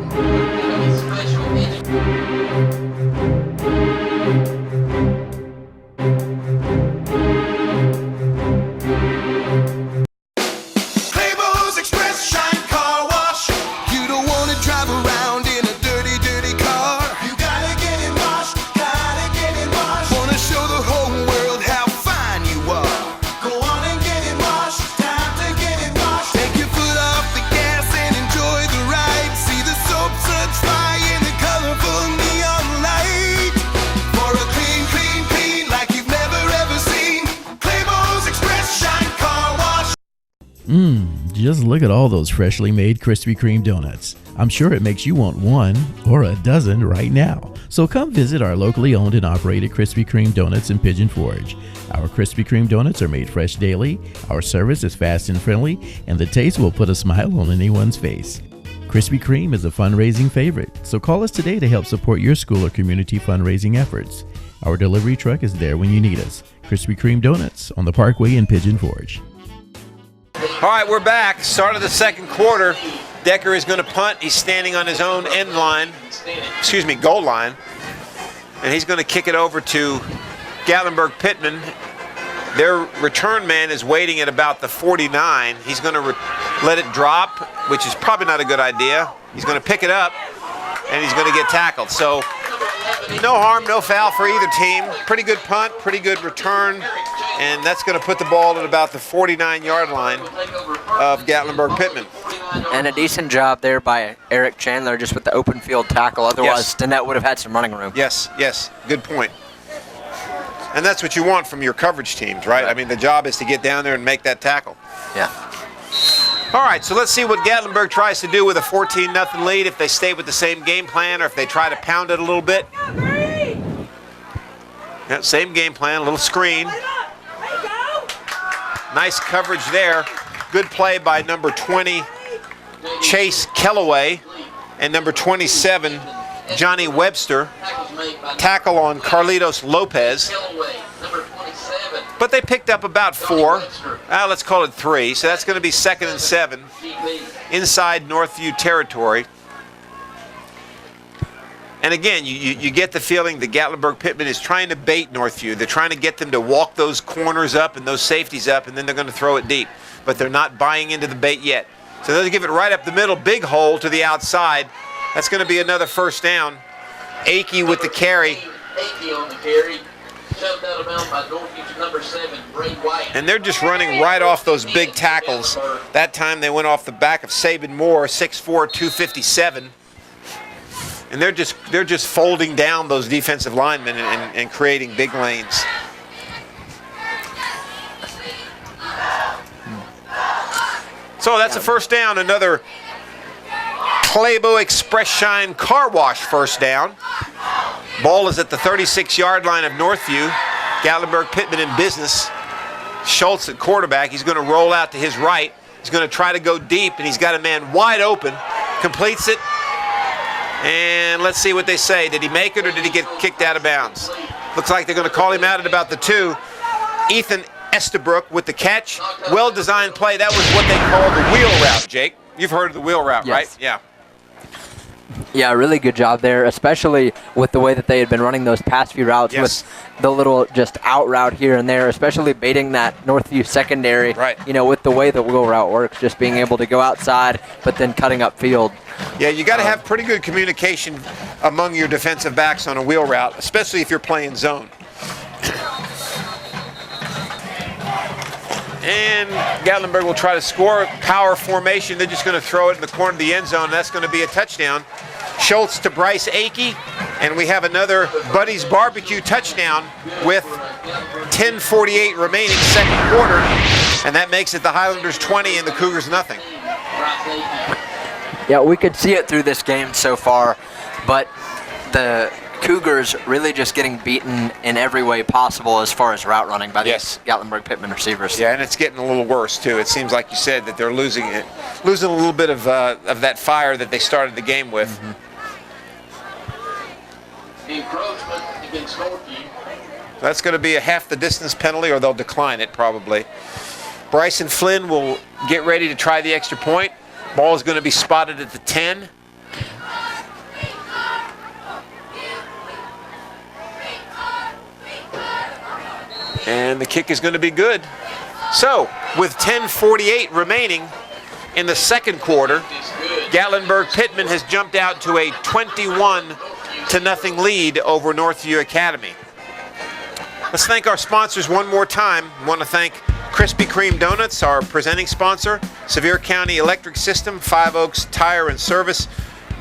Just look at all those freshly made Krispy Kreme donuts. I'm sure it makes you want one or a dozen right now. So come visit our locally owned and operated Krispy Kreme donuts in Pigeon Forge. Our Krispy Kreme donuts are made fresh daily, our service is fast and friendly, and the taste will put a smile on anyone's face. Krispy Kreme is a fundraising favorite, so call us today to help support your school or community fundraising efforts. Our delivery truck is there when you need us. Krispy Kreme Donuts on the Parkway in Pigeon Forge. All right, we're back. Start of the second quarter. Decker is going to punt. He's standing on his own goal line. And he's going to kick it over to Gatlinburg Pittman. Their return man is waiting at about the 49. He's going to let it drop, which is probably not a good idea. He's going to pick it up, and he's going to get tackled. So no harm, no foul for either team. Pretty good punt, pretty good return, and that's going to put the ball at about the 49-yard line of Gatlinburg Pittman. And a decent job there by Eric Chandler just with the open field tackle. Otherwise, Danette would have had some running room. Yes, good point. And that's what you want from your coverage teams, right? I mean, the job is to get down there and make that tackle. Yeah. All right, so let's see what Gatlinburg tries to do with a 14-0 lead, if they stay with the same game plan or if they try to pound it a little bit. Yeah, same game plan, a little screen. Nice coverage there. Good play by number 20, Chase Kellaway, and number 27, Johnny Webster. Tackle on Carlitos Lopez. But they picked up about 4. Let's call it 3. So that's going to be 2nd and 7 inside Northview territory. And again, you get the feeling that Gatlinburg Pittman is trying to bait Northview. They're trying to get them to walk those corners up and those safeties up, and then they're going to throw it deep. But they're not buying into the bait yet. So they'll give it right up the middle, big hole to the outside. That's going to be another 1st down. Akey with the carry. Akey on the carry. Shoved out of bounds by Northview's number 7, Bray White. And they're just running right off those big tackles. That time they went off the back of Sabin Moore, 6'4", 257. and they're just folding down those defensive linemen and creating big lanes. So that's a first down, another Claybo Express Shine Car Wash first down. Ball is at the 36-yard line of Northview. Gatlinburg Pittman in business. Schultz at quarterback. He's going to roll out to his right. He's going to try to go deep, and he's got a man wide open. Completes it. And let's see what they say. Did he make it or did he get kicked out of bounds? Looks like they're going to call him out at about the 2. Ethan Estabrook with the catch. Well-designed play. That was what they call the wheel route, Jake. You've heard of the wheel route, yes. right? Yeah. Yeah, really good job there, especially with the way that they had been running those past few routes Yes. with the little just out route here and there, especially baiting that Northview secondary, Right. you know, with the way the wheel route works, just being able to go outside, but then cutting up field. Yeah, you got to have pretty good communication among your defensive backs on a wheel route, especially if you're playing zone. And Gatlinburg will try to score. Power formation. They're just going to throw it in the corner of the end zone. That's going to be a touchdown. Schultz to Bryce Akey. And we have another Buddy's Barbecue touchdown with 10:48 remaining, second quarter. And that makes it the Highlanders 20 and the Cougars nothing. Yeah, we could see it through this game so far, but the Cougars really just getting beaten in every way possible as far as route running by these Gatlinburg Pittman receivers. Yeah, and it's getting a little worse too. It seems like you said that they're losing a little bit of that fire that they started the game with. Mm-hmm. Encroachment against Northview. That's going to be a half the distance penalty, or they'll decline it probably. Bryson Flynn will get ready to try the extra point. Ball is going to be spotted at the 10. And the kick is going to be good. So, with 10:48 remaining in the second quarter, Gatlinburg Pittman has jumped out to a 21-0 lead over Northview Academy. Let's thank our sponsors one more time. I want to thank Krispy Kreme Donuts, our presenting sponsor, Sevier County Electric System, Five Oaks Tire and Service,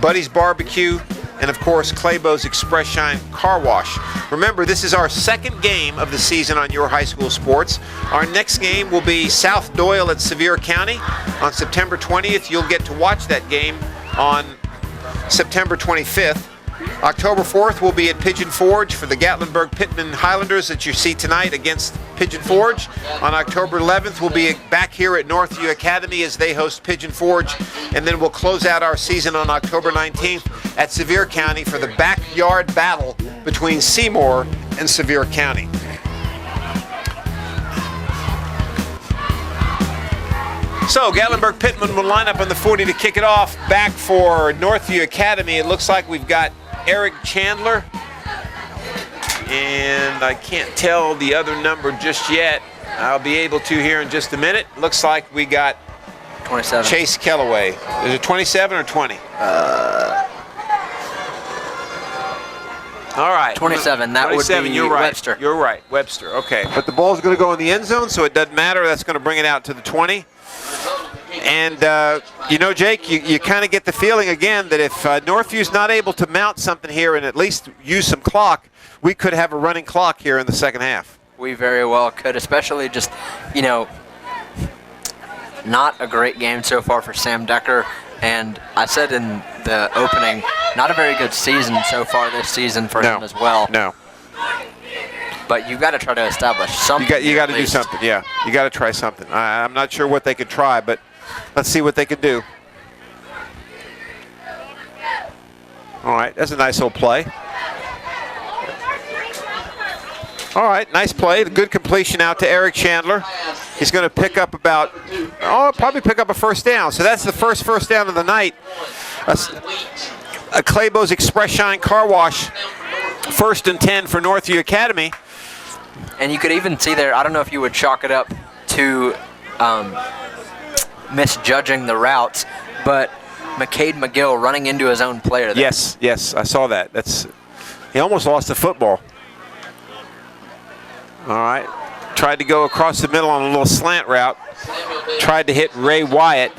Buddy's Barbecue, and of course Claybo's Express Shine Car Wash. Remember, this is our second game of the season on Your High School Sports. Our next game will be South Doyle at Sevier County on September 20th. You'll get to watch that game on September 25th. October 4th will be at Pigeon Forge for the Gatlinburg Pittman Highlanders that you see tonight against Pigeon Forge. On October 11th, we'll be back here at Northview Academy as they host Pigeon Forge. And then we'll close out our season on October 19th at Sevier County for the backyard battle between Seymour and Sevier County. So Gatlinburg Pittman will line up on the 40 to kick it off. Back for Northview Academy, it looks like we've got Eric Chandler, and I can't tell the other number just yet. I'll be able to here in just a minute. Looks like we got 27. Chase Kellaway. Is it 27 or 20? All right. 27. That 27, would be you're right. Webster. You're right, Webster. Okay, but the ball's going to go in the end zone, so it doesn't matter. That's going to bring it out to the 20. And, you know, Jake, you kind of get the feeling again that if Northview's not able to mount something here and at least use some clock, we could have a running clock here in the second half. We very well could, especially just, you know, not a great game so far for Sam Decker. And I said in the opening, not a very good season so far this season for him as well. No. But you got to try to establish something. You got to do something. Yeah, you got to try something. I'm not sure what they could try, but let's see what they can do. All right, that's a nice little play. All right, nice play. Good completion out to Eric Chandler. He's going to pick up probably pick up a first down. So that's the first down of the night. A Claybo's Express Shine Car Wash. 1st and 10 for Northview Academy. And you could even see there, I don't know if you would chalk it up to misjudging the routes, but McCade McGill running into his own player there. Yes, I saw that. He almost lost the football. All right, tried to go across the middle on a little slant route. Tried to hit Ray Wyatt.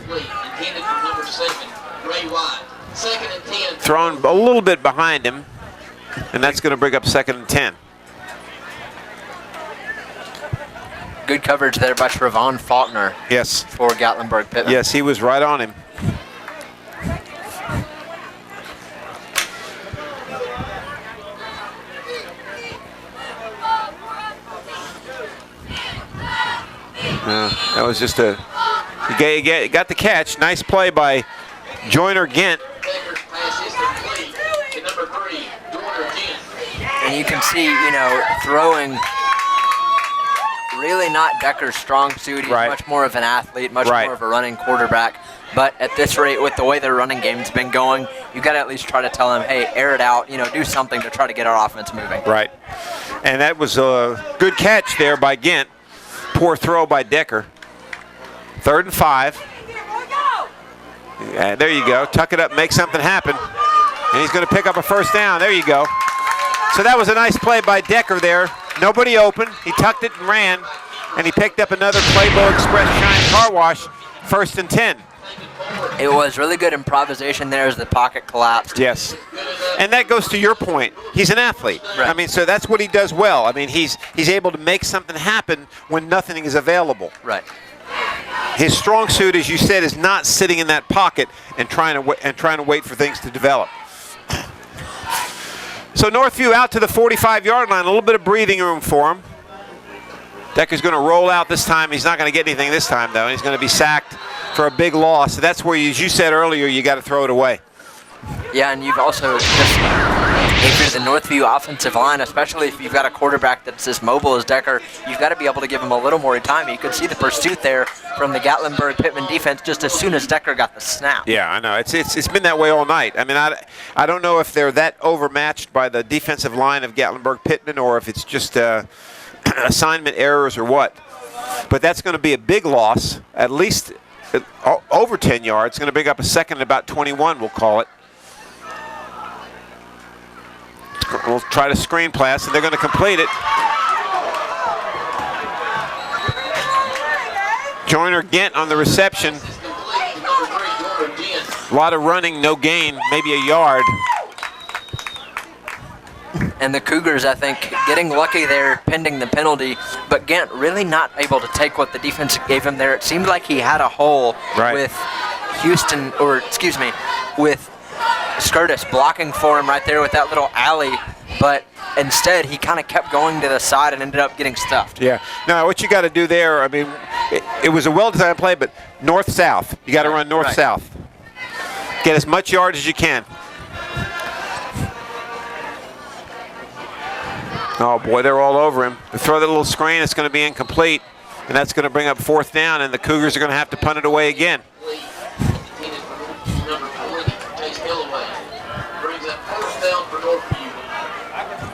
thrown a little bit behind him, and that's going to bring up 2nd and 10. Good coverage there by Trevon Faulkner. Yes. For Gatlinburg Pittman. Yes, he was right on him. That was just a, he got the catch. Nice play by Joyner Gent. And you can see, throwing really not Decker's strong suit. He's much more of an athlete, much more of a running quarterback. But at this rate, with the way their running game's been going, you got to at least try to tell him, hey, air it out, do something to try to get our offense moving. Right. And that was a good catch there by Gent. Poor throw by Decker. 3rd and 5. Yeah, there you go. Tuck it up, make something happen. And he's going to pick up a 1st down. There you go. So that was a nice play by Decker there. Nobody open. He tucked it and ran. And he picked up another Playboy Express Shine Car Wash. 1st and 10. It was really good improvisation there as the pocket collapsed. Yes. And that goes to your point. He's an athlete. Right. I mean, so that's what he does well. I mean, he's able to make something happen when nothing is available. Right. His strong suit, as you said, is not sitting in that pocket and trying to wait for things to develop. So Northview out to the 45-yard line. A little bit of breathing room for him. Decker's going to roll out this time. He's not going to get anything this time, though. He's going to be sacked for a big loss. So that's where, as you said earlier, you got to throw it away. Yeah, and you've also just, if you're the Northview offensive line, especially if you've got a quarterback that's as mobile as Decker, you've got to be able to give him a little more time. You could see the pursuit there from the Gatlinburg Pittman defense just as soon as Decker got the snap. Yeah, I know. It's been that way all night. I mean, I don't know if they're that overmatched by the defensive line of Gatlinburg Pittman or if it's just assignment errors or what. But that's going to be a big loss, at least over 10 yards. It's going to bring up a 2nd and about 21, we'll call it. We'll try to screen pass, and they're going to complete it. Joyner Gent on the reception. A lot of running, no gain, maybe a yard. And the Cougars, I think, getting lucky there, pending the penalty, but Gent really not able to take what the defense gave him there. It seemed like he had a hole with with Skirtis blocking for him right there with that little alley, but instead he kind of kept going to the side and ended up getting stuffed. Yeah. Now, what you got to do there, I mean, it was a well-designed play, but north-south. You got to run north-south. Get as much yard as you can. Oh, boy, they're all over him. They throw that little screen, it's going to be incomplete, and that's going to bring up 4th down, and the Cougars are going to have to punt it away again.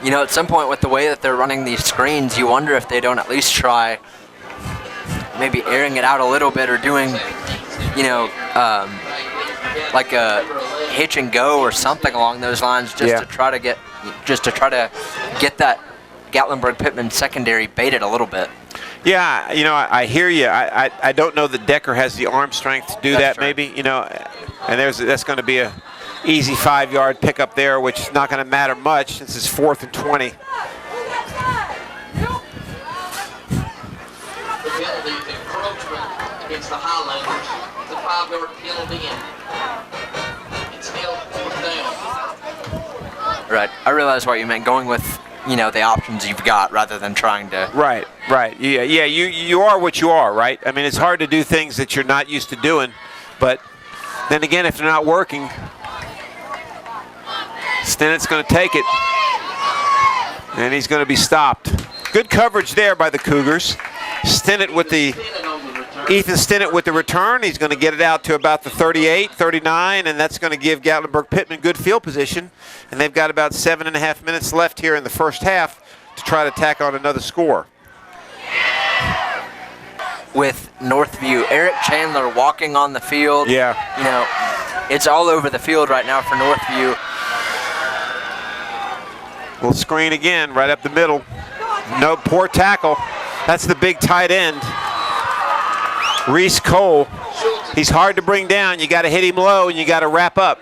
At some point with the way that they're running these screens, you wonder if they don't at least try maybe airing it out a little bit or doing, like a hitch and go or something along those lines just to try to get that Gatlinburg Pittman secondary baited a little bit. Yeah, I hear you. I don't know that Decker has the arm strength to do that, maybe, and that's going to be a easy 5-yard pickup there, which is not going to matter much since it's 4th and 20. The penalty is encroachment against the Highlanders. It's a 5-yard penalty, and it's still 4th down. Right. I realize what you meant, going with the options you've got rather than trying to. Right. Yeah. You are what you are, right? I mean, it's hard to do things that you're not used to doing, but then again, if they're not working, Stennett's going to take it, and he's going to be stopped. Good coverage there by the Cougars. Ethan Stennett with the return. He's going to get it out to about the 38, 39, and that's going to give Gatlinburg Pittman good field position. And they've got about 7.5 minutes left here in the first half to try to tack on another score. With Northview, Eric Chandler walking on the field. Yeah. It's all over the field right now for Northview. We'll screen again right up the middle. No, poor tackle. That's the big tight end, Reese Cole. He's hard to bring down. You got to hit him low and you got to wrap up.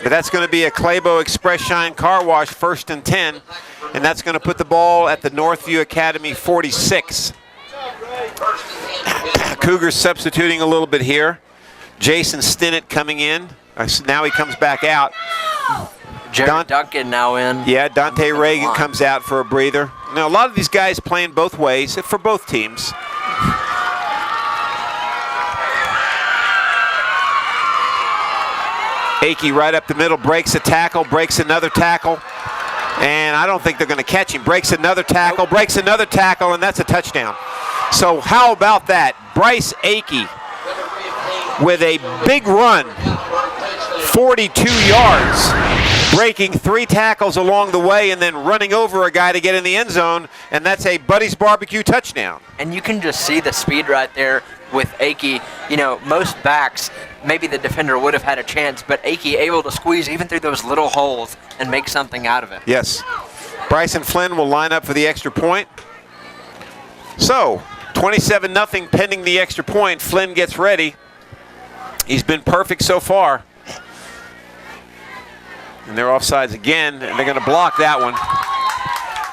But that's going to be a Claybo Express Shine Car Wash, 1st and 10. And that's going to put the ball at the Northview Academy 46. Cougars substituting a little bit here. Jason Stinnett coming in. Now he comes back out. Jared Duncan now in. Yeah, Dante Reagan comes out for a breather. Now, a lot of these guys playing both ways for both teams. Akey right up the middle, breaks a tackle, breaks another tackle. And I don't think they're going to catch him. Breaks another tackle, breaks another tackle, and that's a touchdown. So how about that? Bryce Akey with a big run, 42 yards, breaking 3 tackles along the way and then running over a guy to get in the end zone, and that's a Buddy's Barbecue touchdown. And you can just see the speed right there with Akey. You know, most backs, maybe the defender would have had a chance, but Akey able to squeeze even through those little holes and make something out of it. Yes. Bryson Flynn will line up for the extra point. So, 27-0 pending the extra point. Flynn gets ready. He's been perfect so far. And they're offsides again, and they're going to block that one.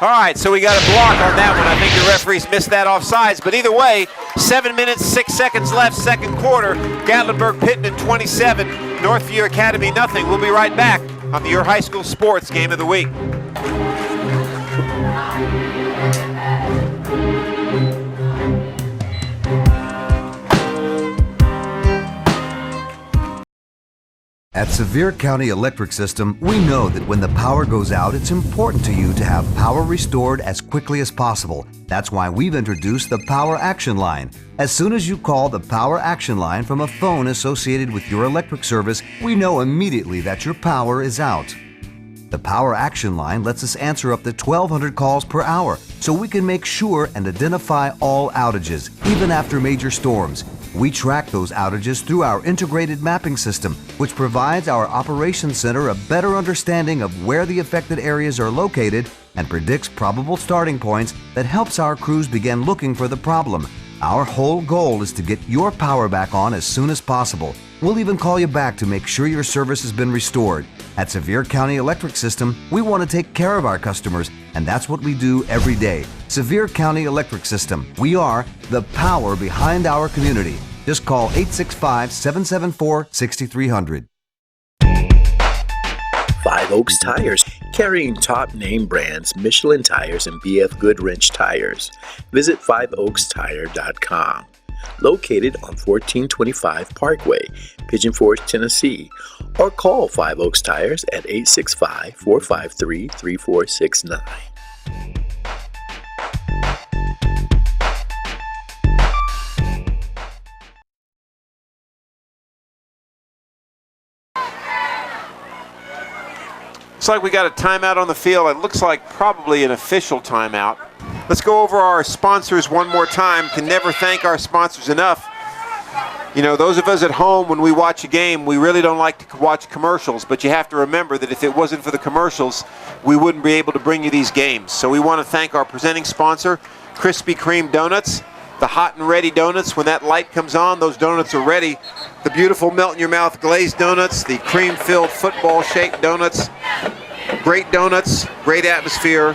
All right, so we got a block on that one. I think the referees missed that offsides, but either way, 7 minutes, 6 seconds left, second quarter. Gatlinburg Pittman 27, Northview Academy nothing. We'll be right back on the Your High School Sports Game of the Week. At Sevier County Electric System, we know that when the power goes out, it's important to you to have power restored as quickly as possible. That's why we've introduced the Power Action Line. As soon as you call the Power Action Line from a phone associated with your electric service, we know immediately that your power is out. The Power Action Line lets us answer up to 1,200 calls per hour, so we can make sure and identify all outages, even after major storms. We track those outages through our integrated mapping system, which provides our operations center a better understanding of where the affected areas are located and predicts probable starting points that helps our crews begin looking for the problem. Our whole goal is to get your power back on as soon as possible. We'll even call you back to make sure your service has been restored. At Sevier County Electric System, we want to take care of our customers, and that's what we do every day. Sevier County Electric System. We are the power behind our community. Just call 865-774-6300. 5 Oaks Tires, carrying top name brands Michelin Tires and BF Goodwrench Tires. Visit 5oakstire.com. Located on 1425 Parkway, Pigeon Forge, Tennessee, or call 5 Oaks Tires at 865-453-3469. Looks like we got a timeout on the field. It looks like probably an official timeout. Let's go over our sponsors one more time. Can never thank our sponsors enough. You know, those of us at home, when we watch a game, we really don't like to watch commercials, but you have to remember that if it wasn't for the commercials, we wouldn't be able to bring you these games. So we want to thank our presenting sponsor, Krispy Kreme Donuts, the hot and ready donuts. When that light comes on, those donuts are ready. The beautiful melt-in-your-mouth glazed donuts, the cream-filled football-shaped donuts. Great donuts, great atmosphere,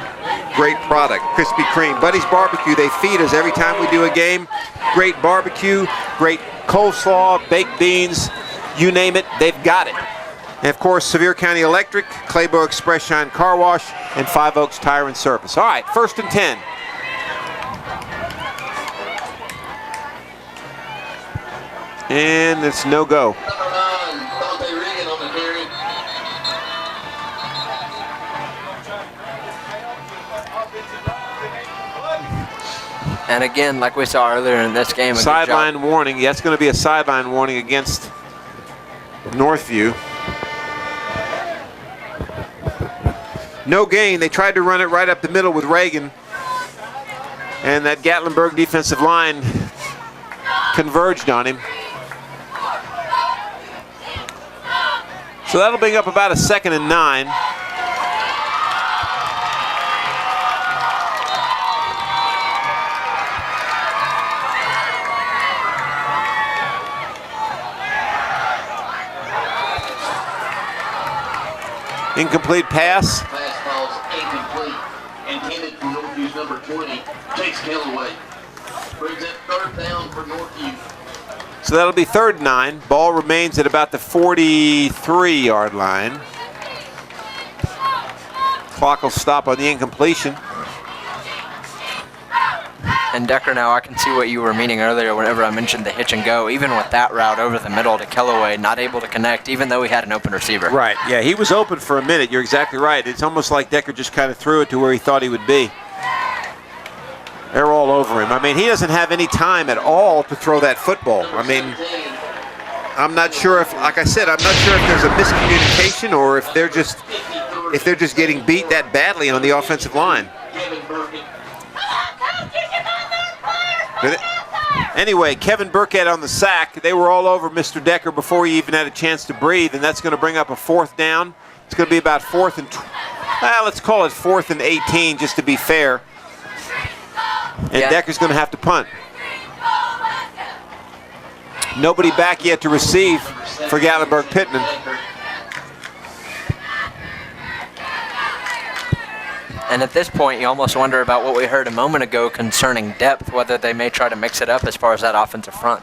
great product. Krispy Kreme. Buddy's Barbecue, they feed us every time we do a game. Great barbecue, great coleslaw, baked beans, you name it, they've got it. And of course, Sevier County Electric, Claybo Express Shine Car Wash, and 5 Oaks Tire and Service. All right, 1st and 10. And it's no go. And again, like we saw earlier in this game, sideline warning. Yeah, it's going to be a sideline warning against Northview. No gain. They tried to run it right up the middle with Reagan. And that Gatlinburg defensive line converged on him. So that'll bring up about a 2nd and 9. Incomplete pass. Pass falls incomplete. Intended for Northview's number 20. Chase Kellaway. Brings it 3rd down for Northview. So that'll be 3rd and 9. Ball remains at about the 43-yard line. Clock will stop on the incompletion. And Decker, now I can see what you were meaning earlier whenever I mentioned the hitch and go. Even with that route over the middle to Kellaway, not able to connect, even though he had an open receiver. Right, yeah, he was open for a minute. You're exactly right. It's almost like Decker just kind of threw it to where he thought he would be. They're all over him. I mean, he doesn't have any time at all to throw that football. I mean, I'm not sure if, like I said, I'm not sure if there's a miscommunication or if they're just getting beat that badly on the offensive line. But anyway, Kevin Burkett on the sack. They were all over Mr. Decker before he even had a chance to breathe, and that's going to bring up a 4th down. It's going to be about 4th and, let's call it 4th and 18 just to be fair. And Decker's going to have to punt. Nobody back yet to receive for Gatlinburg Pittman. And at this point, you almost wonder about what we heard a moment ago concerning depth, whether they may try to mix it up as far as that offensive front.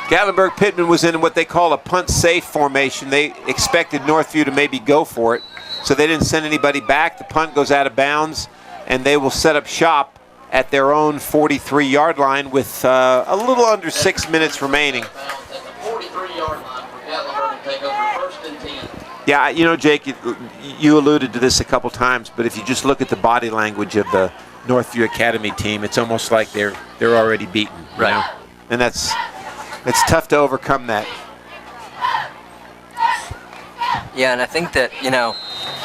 Gatlinburg Pittman was in what they call a punt-safe formation. They expected Northview to maybe go for it, so they didn't send anybody back. The punt goes out of bounds, and they will set up shop at their own 43-yard line with a little under 6 minutes remaining. Yeah, you know, Jake, you alluded to this a couple times, but if you just look at the body language of the Northview Academy team, it's almost like they're already beaten, right? You know? And it's tough to overcome that. Yeah, and I think that, you know,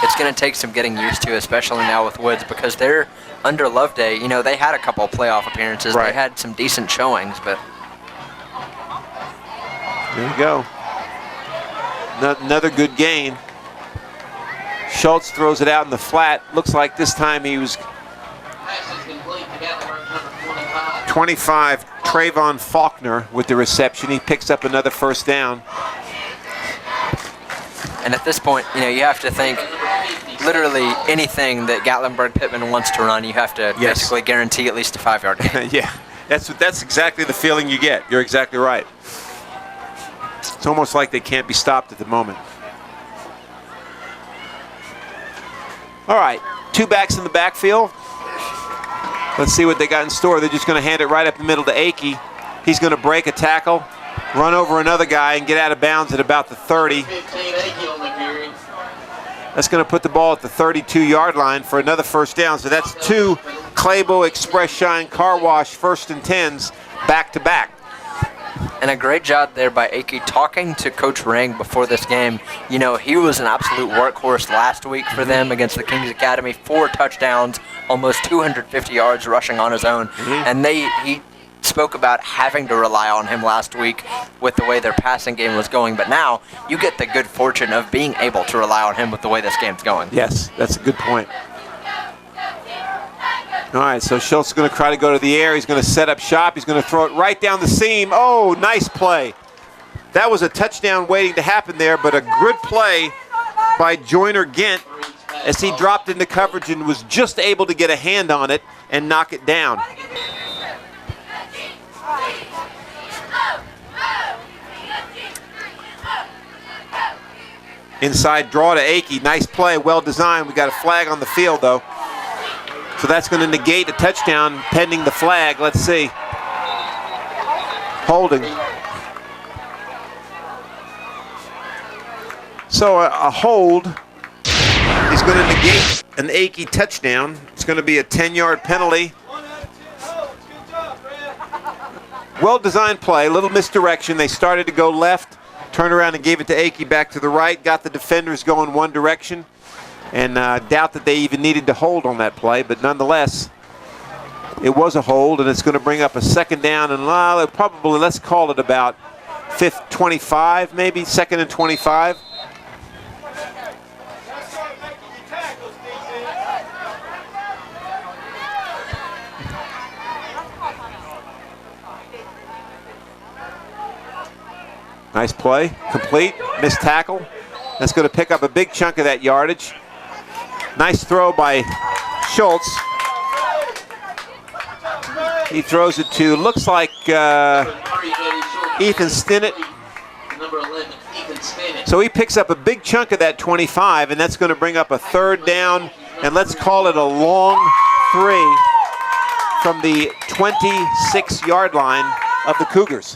it's going to take some getting used to, especially now with Woods, because they're under Loveday. You know, they had a couple of playoff appearances. Right. They had some decent showings, but there you go. Another good gain. Schultz throws it out in the flat. Looks like this time he was 25. Trayvon Faulkner with the reception. He picks up another 1st down. And at this point, you know, you have to think literally anything that Gatlinburg Pittman wants to run, you have to basically guarantee at least a 5-yard gain. Yeah, that's exactly the feeling you get. You're exactly right. It's almost like they can't be stopped at the moment. All right, 2 backs in the backfield. Let's see what they got in store. They're just going to hand it right up the middle to Akey. He's going to break a tackle, run over another guy, and get out of bounds at about the 30. That's going to put the ball at the 32-yard line for another 1st down. So that's 2 Claybo Express Shine Car Wash 1st and 10s back-to-back. And a great job there by Akey talking to Coach Ring before this game. You know, he was an absolute workhorse last week for them against the Kings Academy. 4 touchdowns, almost 250 yards rushing on his own. And he spoke about having to rely on him last week with the way their passing game was going. But now you get the good fortune of being able to rely on him with the way this game's going. Yes, that's a good point. All right, so Schultz is going to try to go to the air. He's going to set up shop. He's going to throw it right down the seam. Oh, nice play. That was a touchdown waiting to happen there, but a good play by Joyner Gent as he dropped into coverage and was just able to get a hand on it and knock it down. Inside draw to Akey. Nice play, well designed. We got a flag on the field, though. So that's going to negate a touchdown pending the flag. Let's see. Holding. So a hold is going to negate an Akey touchdown. It's going to be a 10-yard penalty. Well-designed play, a little misdirection. They started to go left, turned around and gave it to Akey back to the right, got the defenders going one direction. And doubt that they even needed to hold on that play, but nonetheless, it was a hold, and it's going to bring up a 2nd down, and probably, let's call it about 25, maybe 2nd and 25. Nice play, complete, missed tackle. That's going to pick up a big chunk of that yardage. Nice throw by Schultz. He throws it to, looks like Ethan Stinnett. So he picks up a big chunk of that 25, and that's going to bring up a 3rd down, and let's call it a long 3 from the 26-yard line of the Cougars.